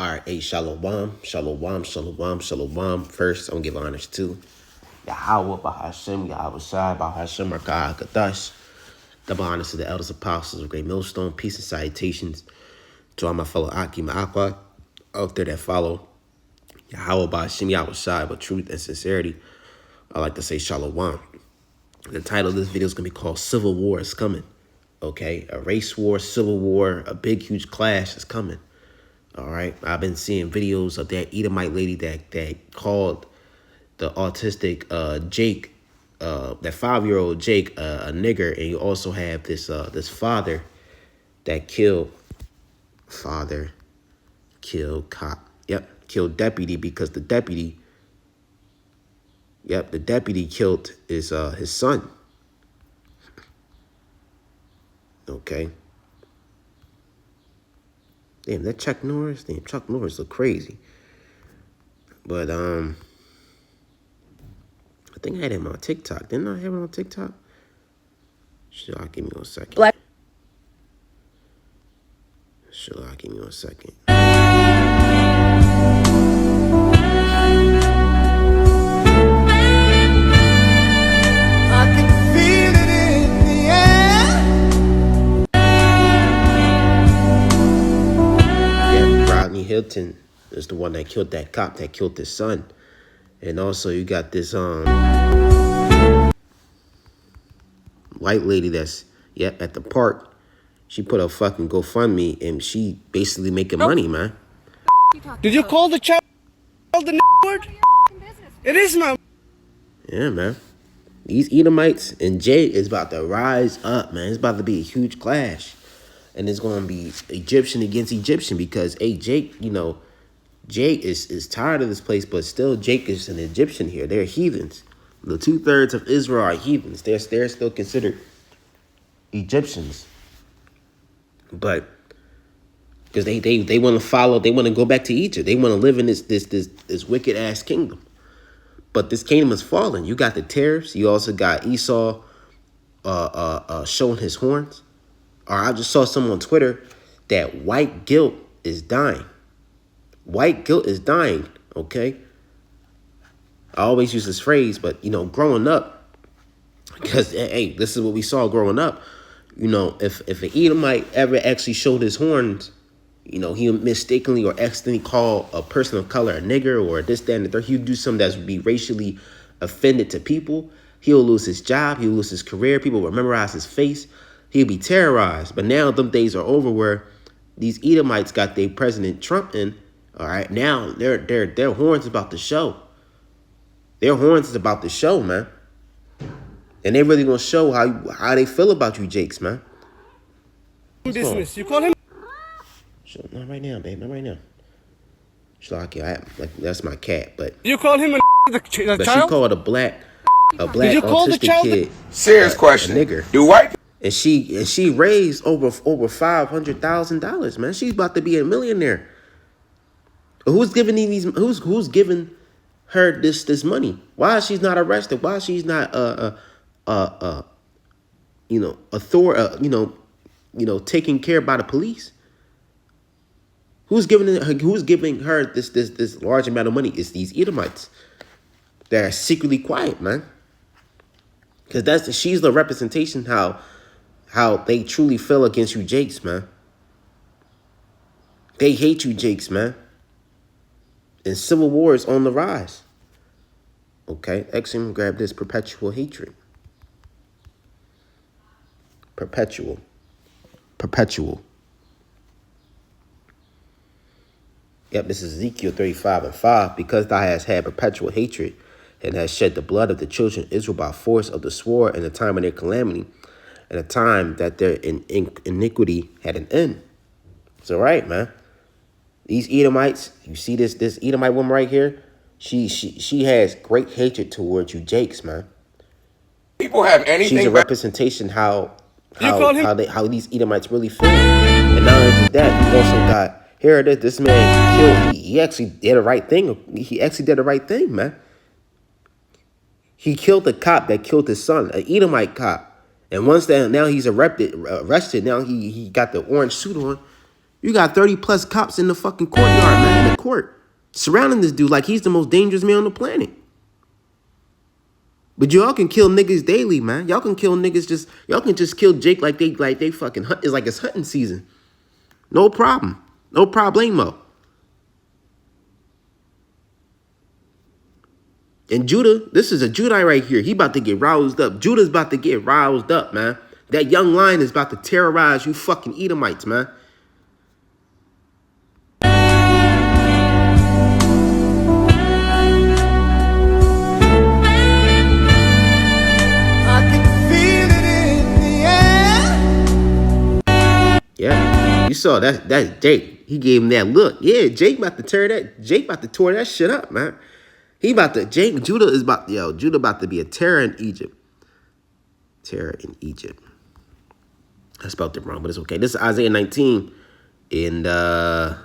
All right, hey, shalom, shalom, shalom, shalom. First, I'm gonna give honors to Yahweh, Bahashem, Yahweh Shai, Bahashem, Rakah, Kadash. Double honors to the elders apostles of Great Millstone. Peace and salutations to all my fellow Aki Ma'akwa out there that follow Yahweh, Bahashem, Yahweh Shai, with truth and sincerity. I like to say shalom. The title of this video is gonna be called Civil War is Coming. Okay, a race war, civil war, a big, huge clash is coming. All right, I've been seeing videos of that Edomite lady that called the autistic Jake, that 5-year-old Jake, a nigger, and you also have this this father that killed cop. Yep, killed deputy because the deputy killed his son. Okay. Damn, that Chuck Norris. Damn, Chuck Norris look crazy. But I think I had him on TikTok. Didn't I have him on TikTok? Sure, give me 1 second. Black. Sure, give me 1 second. Hilton is the one that killed that cop that killed his son. And also you got this white lady that's at the park. She put a fucking GoFundMe and she basically making money, man. Did you call the child the word? It is my. Yeah, man. These Edomites and Jake is about to rise up, man. It's about to be a huge clash. And it's going to be Egyptian against Egyptian because, hey, Jake, Jake is tired of this place, but still Jake is an Egyptian here. They're heathens. The 2/3 of Israel are heathens. They're still considered Egyptians. But because they want to follow, they want to go back to Egypt. They want to live in this wicked ass kingdom. But this kingdom is fallen. You got the tariffs. You also got Esau showing his horns. Or I just saw someone on Twitter that white guilt is dying. White guilt is dying, okay? I always use this phrase, but, growing up, because, hey, this is what we saw growing up. If an Edomite ever actually showed his horns, he mistakenly or accidentally call a person of color a nigger or this, that, and the third, he would do something that would be racially offended to people. He'll lose his job. He'll lose his career. People will memorize his face. He'll be terrorized. But now them days are over where these Edomites got their President Trump in. All right, now their horns about to show. Their horns is about to show, man. And they really gonna show how they feel about you, Jakes, man. Business. You call him? Not right now, babe. Not right now. Shlaki, that's my cat, but you call him the child? But she called a black Did you call the autistic child kid serious question? A nigger. Do white? And she raised over $500,000, man. She's about to be a millionaire. Who's giving who's giving her this money? Why she's not arrested? Why she's not taken care by the police? Who's giving her this large amount of money? It's these Edomites. They're secretly quiet, man. Because she's the representation how they truly feel against you Jakes, man. They hate you Jakes, man. And civil war is on the rise. Okay, Exum, grab this perpetual hatred. Perpetual. Yep, this is Ezekiel 35:5. Because thou hast had perpetual hatred and hast shed the blood of the children of Israel by force of the sword in the time of their calamity, and the time that their iniquity had an end. It's all right, man. These Edomites, you see this Edomite woman right here? She has great hatred towards you Jakes, man. People have anything. She's a representation how these Edomites really feel. And not only just that, you also got here it is. This man killed. He actually did the right thing. He actually did the right thing, man. He killed the cop that killed his son, an Edomite cop. And once now he's arrested. Now he got the orange suit on. You got 30 plus cops in the fucking courtyard, man, in the court, surrounding this dude like he's the most dangerous man on the planet. But y'all can kill niggas daily, man. Y'all can kill niggas y'all can just kill Jake like they fucking hunt. It's like it's hunting season. No problem. No problemo. And Judah, this is a Judite right here. He about to get roused up. Judah's about to get roused up, man. That young lion is about to terrorize you fucking Edomites, man. Yeah, you saw that's Jake. He gave him that look. Yeah, Jake about to tear that shit up, man. Judah about to be a terror in Egypt. Terror in Egypt. I spelled it wrong, but it's okay. This is Isaiah 19 in Isaiah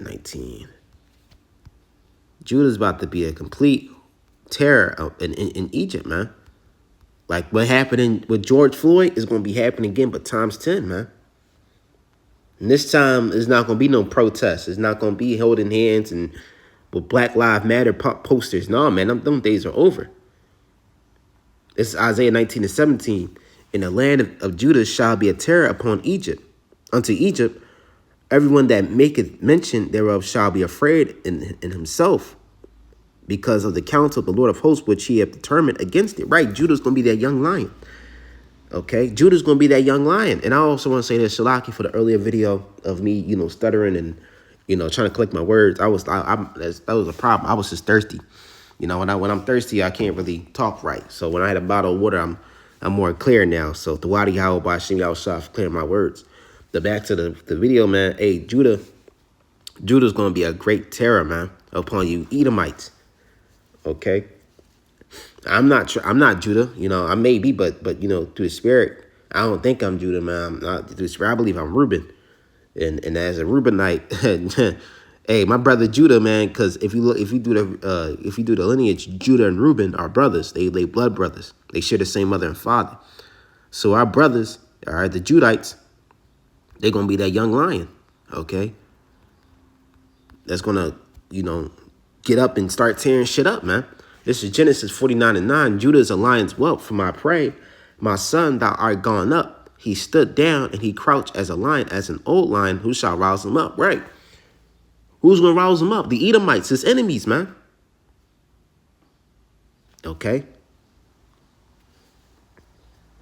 19. Judah's about to be a complete terror in Egypt, man. Like what happened with George Floyd is going to be happening again, but times 10, man. And this time, it's not going to be no protests. It's not going to be holding hands and with Black Lives Matter posters. No, man, them days are over. This is Isaiah 19 and 17. In the land of Judah shall be a terror upon Egypt. Unto Egypt, everyone that maketh mention thereof shall be afraid in himself, because of the counsel of the Lord of hosts, which he hath determined against it. Right, Judah's going to be that young lion. Okay, Judah's going to be that young lion. And I also want to say this, Shalaki, for the earlier video of me, stuttering and, trying to collect my words. That was a problem. I was just thirsty. When I'm thirsty, I can't really talk right. So when I had a bottle of water, I'm more clear now. So the Wadi How by Shim Yahshua for clearing my words. But back to the video, man. Hey, Judah's going to be a great terror, man, upon you Edomites. Okay, I'm not Judah. I may be, but through the spirit, I don't think I'm Judah, man. I'm not through the spirit. I believe I'm Reuben, and as a Reubenite, hey, my brother Judah, man. Because if you do the lineage, Judah and Reuben are brothers. They blood brothers. They share the same mother and father. So our brothers, all right, the Judites, they're gonna be that young lion. Okay, that's gonna get up and start tearing shit up, man. This is Genesis 49 and 9. Judah is a lion's whelp for my prey. My son, thou art gone up. He stood down and he crouched as a lion, as an old lion. Who shall rouse him up? Right. Who's going to rouse him up? The Edomites, his enemies, man. Okay.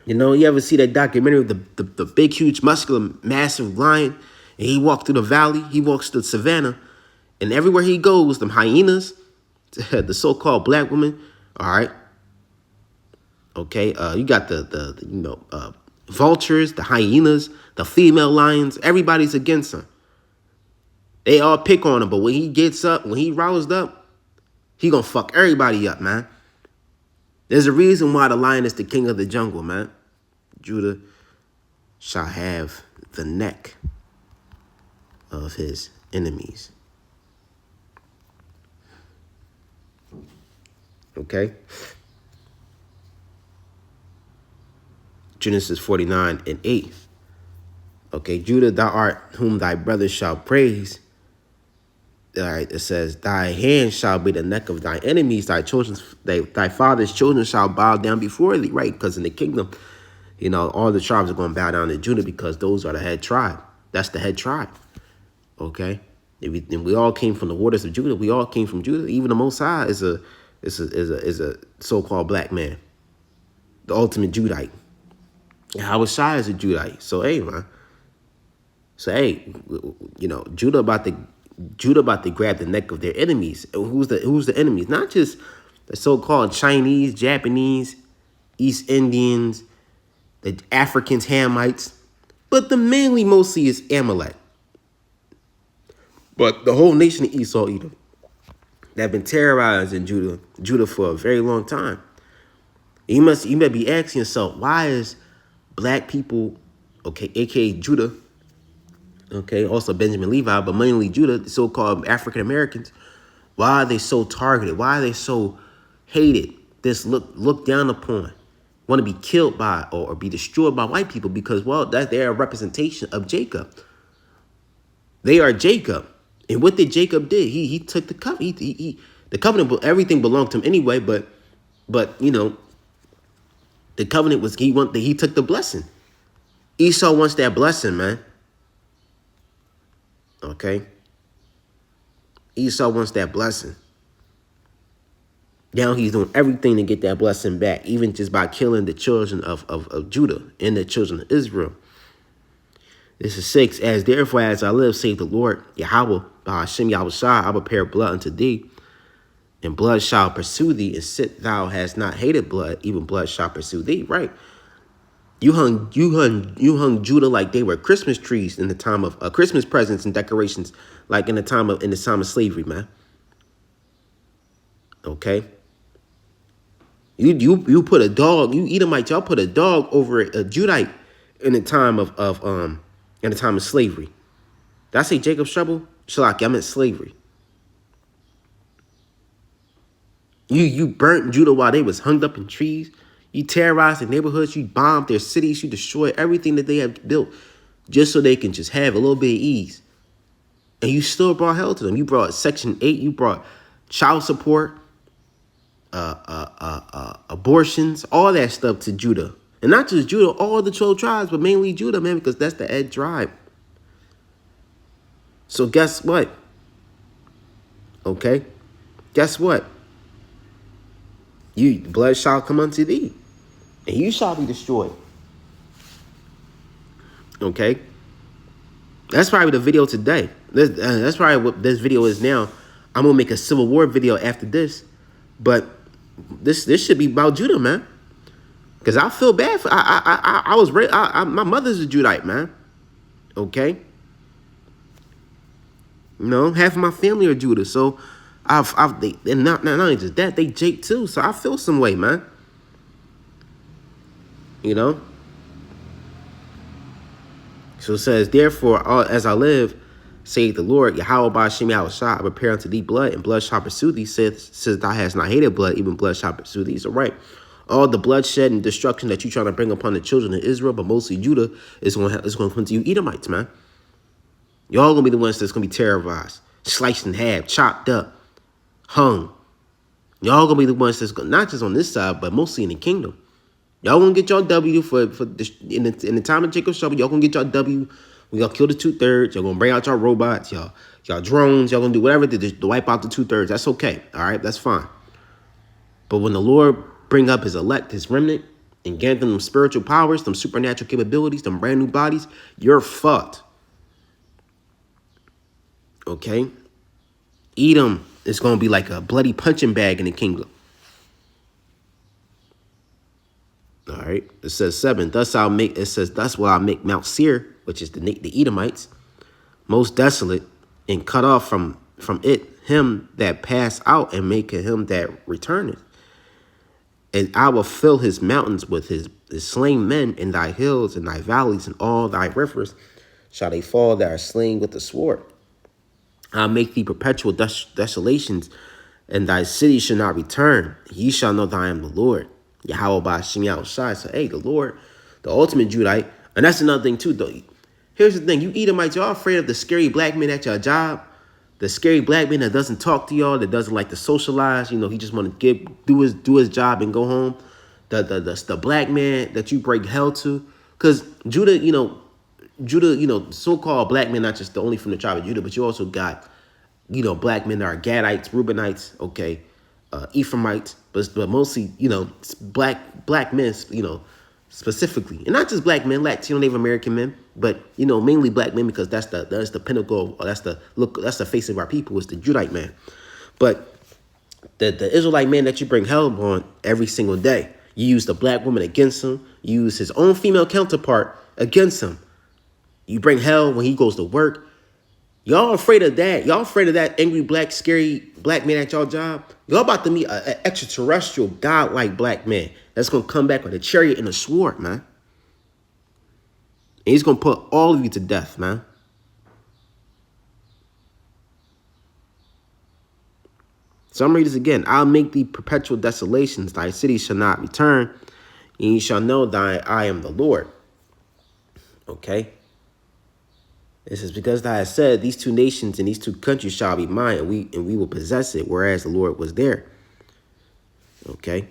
You ever see that documentary of the big, huge, muscular, massive lion? And he walked through the valley. He walks through the savannah. And everywhere he goes, them hyenas, the so-called black woman, all right. Okay, you got the vultures, the hyenas, the female lions. Everybody's against him. They all pick on him, but when he gets up, when he roused up, he gonna fuck everybody up, man. There's a reason why the lion is the king of the jungle, man. Judah shall have the neck of his enemies. Okay. Genesis 49 and 8. Okay, Judah, thou art whom thy brothers shall praise. All right, it says, thy hand shall be the neck of thy enemies, thy father's children shall bow down before thee, right? Because in the kingdom, all the tribes are going to bow down to Judah because those are the head tribe. That's the head tribe. Okay. And we all came from the waters of Judah. We all came from Judah. Even the Most High is a so-called black man, the ultimate Judite. Yahushua is a Judite. So hey, man. So hey, Judah about to grab the neck of their enemies. Who's the enemies? Not just the so-called Chinese, Japanese, East Indians, the Africans, Hamites, but the mainly mostly is Amalek. But the whole nation of Esau, Edom, that have been terrorizing Judah for a very long time. You may be asking yourself, why is black people, okay, aka Judah, okay, also Benjamin Levi, but mainly Judah, the so-called African Americans, why are they so targeted? Why are they so hated? This looked down upon? want to be killed by or be destroyed by white people because, well, that they're a representation of Jacob. They are Jacob. And what did Jacob did? He took the covenant. The covenant, everything belonged to him anyway, but you know, the covenant was he took the blessing. Esau wants that blessing, man. Okay? Esau wants that blessing. Now he's doing everything to get that blessing back, even just by killing the children of Judah and the children of Israel. This is 6. As therefore as I live, save the Lord, Yahweh, by Hashem Yahushua, I prepare blood unto thee, and blood shall pursue thee, and sit thou hast not hated blood, even blood shall pursue thee. Right? You hung Judah like they were Christmas trees in the time of Christmas presents and decorations, like in the time of slavery, man. Okay. You put a dog, you Edomites, y'all put a dog over a Judite in the time of slavery. Did I say Jacob's trouble? Shalaki, I meant slavery. You burnt Judah while they was hung up in trees. You terrorized their neighborhoods. You bombed their cities. You destroyed everything that they have built just so they can just have a little bit of ease. And you still brought hell to them. You brought Section 8. You brought child support, abortions, all that stuff to Judah. And not just Judah, all the 12 tribes, but mainly Judah, man, because that's the head tribe. So guess what? Okay? Guess what? Blood shall come unto thee, and you shall be destroyed. Okay? That's probably the video today. That's probably what this video is now. I'm going to make a Civil War video after this. But this should be about Judah, man. Because I feel bad for I was raised, my mother's a Judite, man. Okay? You know, half of my family are Judah, so and not only just that, they Jake too, so I feel some way, man. You know? So it says, therefore, as I live, saith the Lord, Yahweh by Hashem Yahushua, I prepare unto thee blood, and blood shall pursue thee, says thou hast not hated blood, even blood shall pursue thee. So right, all the bloodshed and destruction that you trying to bring upon the children of Israel, but mostly Judah, is going to come to you Edomites, man. Y'all going to be the ones that's going to be terrorized, sliced in half, chopped up, hung. Y'all going to be the ones that's going, not just on this side, but mostly in the kingdom. Y'all going to get y'all W in the time of Jacob's trouble. Y'all going to get y'all W. We going to kill the 2/3. Y'all going to bring out y'all robots, y'all drones. Y'all going to do whatever to wipe out the 2/3. That's okay. All right, that's fine. But when the Lord bring up his elect, his remnant, and grant them spiritual powers, them supernatural capabilities, them brand new bodies, you're fucked. Okay? Edom is going to be like a bloody punching bag in the kingdom. All right. It says 7. Thus will I make Mount Seir, which is the Edomites, most desolate, and cut off from it him that passed out, and make him that returneth. And I will fill his mountains with his slain men, and thy hills and thy valleys and all thy rivers shall they fall that are slain with the sword. I'll make thee perpetual desolations, and thy city shall not return. Ye shall know that I am the Lord. Yahweh by Hashem Yahushua. So, hey, the Lord, the ultimate Judite. And that's another thing, too, though. Here's the thing. You Edomites, y'all afraid of the scary black man at your job. The scary black man that doesn't talk to y'all, that doesn't like to socialize. You know, he just want to do his job and go home. The black man that you break hell to. Because Judah, so-called black men, not just only from the tribe of Judah, but you also got, black men that are Gadites, Reubenites, okay, Ephraimites, but mostly, black men, specifically, and not just black men, Latino, Native American men, but mainly black men, because that's the pinnacle, that's the face of our people, is the Judite man. But the Israelite man that you bring hell on every single day, you use the black woman against him, you use his own female counterpart against him. You bring hell when he goes to work. Y'all afraid of that. Y'all afraid of that angry, black, scary black man at y'all job. Y'all about to meet an extraterrestrial, godlike black man that's going to come back with a chariot and a sword, man. And he's going to put all of you to death, man. So I'm reading this again. I'll make thee perpetual desolations. Thy city shall not return. And ye shall know that I am the Lord. Okay? This is because thou hast said, these two nations and these two countries shall be mine, and we will possess it, whereas the Lord was there. Okay?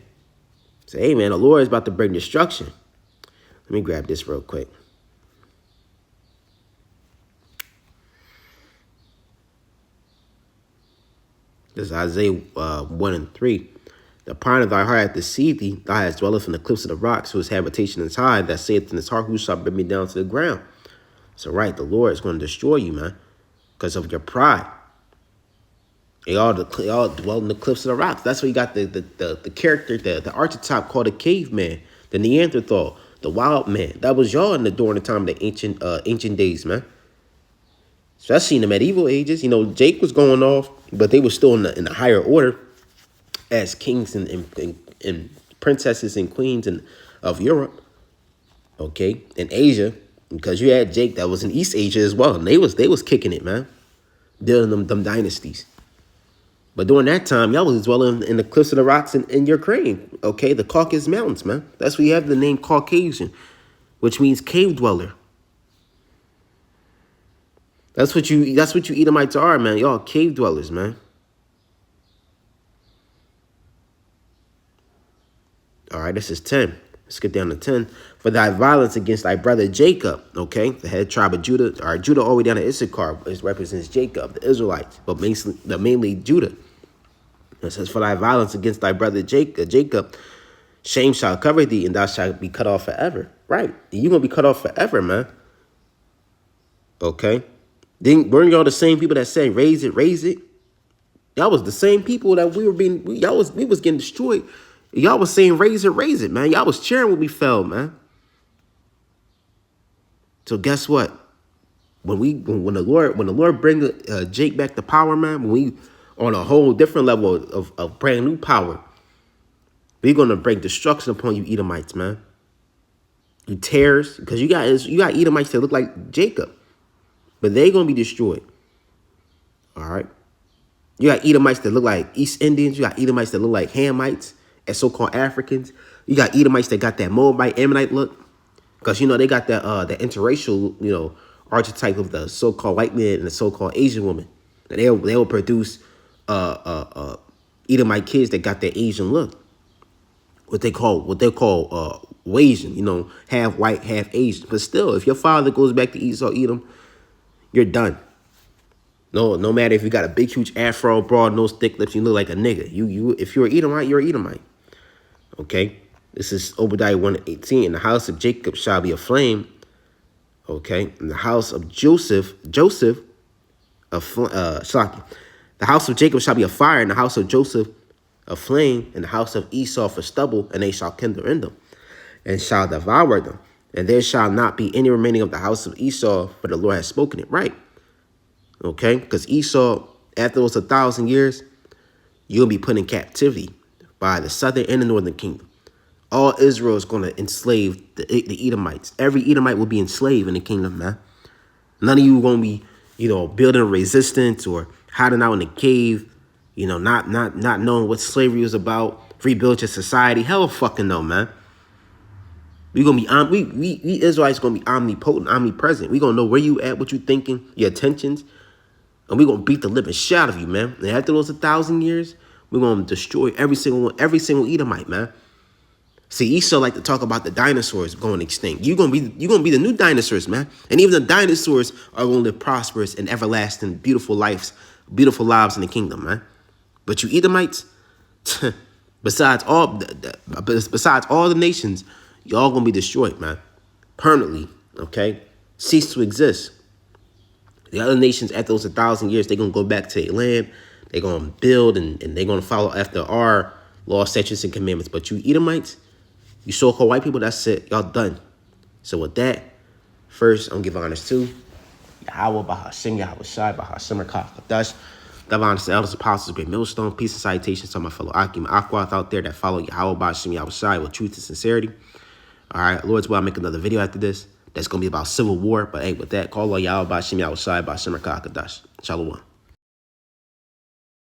So, hey, man, the Lord is about to bring destruction. Let me grab this real quick. This is Isaiah 1 and 3. The pride of thy heart hath deceived thee. Thou hast dwelleth in the cliffs of the rocks, whose habitation is high, that saith in his heart, who shall bring me down to the ground? So, right, the Lord is going to destroy you, man, because of your pride. They all dwell in the cliffs of the rocks. That's where you got the character, the archetype called a caveman, the Neanderthal, the wild man. That was y'all during the time of the ancient days, man. Especially in the medieval ages. You know, Jake was going off, but they were still in the higher order as kings and princesses and queens of Europe. Okay, in Asia, because you had Jake that was in East Asia as well, and they was kicking it, man, building them dynasties. But during that time, y'all was dwelling in the cliffs of the rocks in Ukraine, okay? The Caucasus Mountains, man. That's where you have the name Caucasian, which means cave dweller. That's what you Edomites are, man. Y'all cave dwellers, man. All right, this is 10. Let's get down to 10. For thy violence against thy brother Jacob, okay? The head tribe of Judah, all right, Judah all the way down to Issachar, which represents Jacob, the Israelites, but mainly Judah. It says, for thy violence against thy brother Jacob, shame shall cover thee, and thou shalt be cut off forever. Right. You're going to be cut off forever, man. Okay. Then weren't y'all the same people that said, raise it, raise it? Y'all was the same people that we was getting destroyed. Y'all was saying, raise it, man. Y'all was cheering when we fell, man. So guess what? When the Lord bring Jake back to power, man, when we on a whole different level of brand new power, we're gonna bring destruction upon you Edomites, man. You tares, because you got Edomites that look like Jacob, but they gonna be destroyed. All right. You got Edomites that look like East Indians. You got Edomites that look like Hamites and so-called Africans. You got Edomites that got that Moabite, Ammonite look, because you know they got that interracial archetype of the so-called white man and the so-called Asian woman. And they will produce Edomite kids that got that Asian look. What they call Asian, half white, half Asian. But still, if your father goes back to Esau, Edom, you're done. No matter if you got a big, huge afro, broad nose, thick lips, you look like a nigga. If you're an Edomite, you're an Edomite. Okay? This is Obadiah 1:18. And the house of Jacob shall be a flame. Okay? And the house of Joseph, the house of Jacob shall be a fire, and the house of Joseph a flame, and the house of Esau for stubble, and they shall kindle in them, and shall devour them. And there shall not be any remaining of the house of Esau, for the Lord has spoken it. Right. Okay? Because Esau, after those 1,000 years, you'll be put in captivity by the southern and the northern kingdom. All Israel is going to enslave the Edomites. Every Edomite will be enslaved in the kingdom, man. None of you are going to be, building a resistance or hiding out in a cave, not knowing what slavery was about, rebuild your society. Hell fucking no, man. We're going to be, we Israelites going to be omnipotent, omnipresent. We're going to know where you at, what you thinking, your intentions. And we're going to beat the living shit out of you, man. And after those 1,000 years, we're going to destroy every single Edomite, man. See, Esau like to talk about the dinosaurs going extinct. You're gonna be the new dinosaurs, man. And even the dinosaurs are going to live prosperous and everlasting, beautiful lives in the kingdom, man. But you Edomites, besides all the nations, y'all gonna be destroyed, man, permanently. Okay, cease to exist. The other nations, after those 1,000 years, they're gonna go back to their land. They're gonna build and they're gonna follow after our law, statutes, and commandments. But you Edomites, you so-called white people, that's it. Y'all done. So with that, first, I'm going to give honors to Yahweh, Bahashim, Yahweh Shai, Bahashim, Rakah, Give honors to elders, apostles, great millstone. Peace and salutations to my fellow Akim Akwath out there that follow Yahweh, Bahashim, Yahweh Shai with truth and sincerity. All right, Lord's will, I'll make another video after this. That's going to be about civil war. But hey, with that, call on Yahweh, Bahashim, Yahweh Shai, Bahashim, Rakah, Shalom.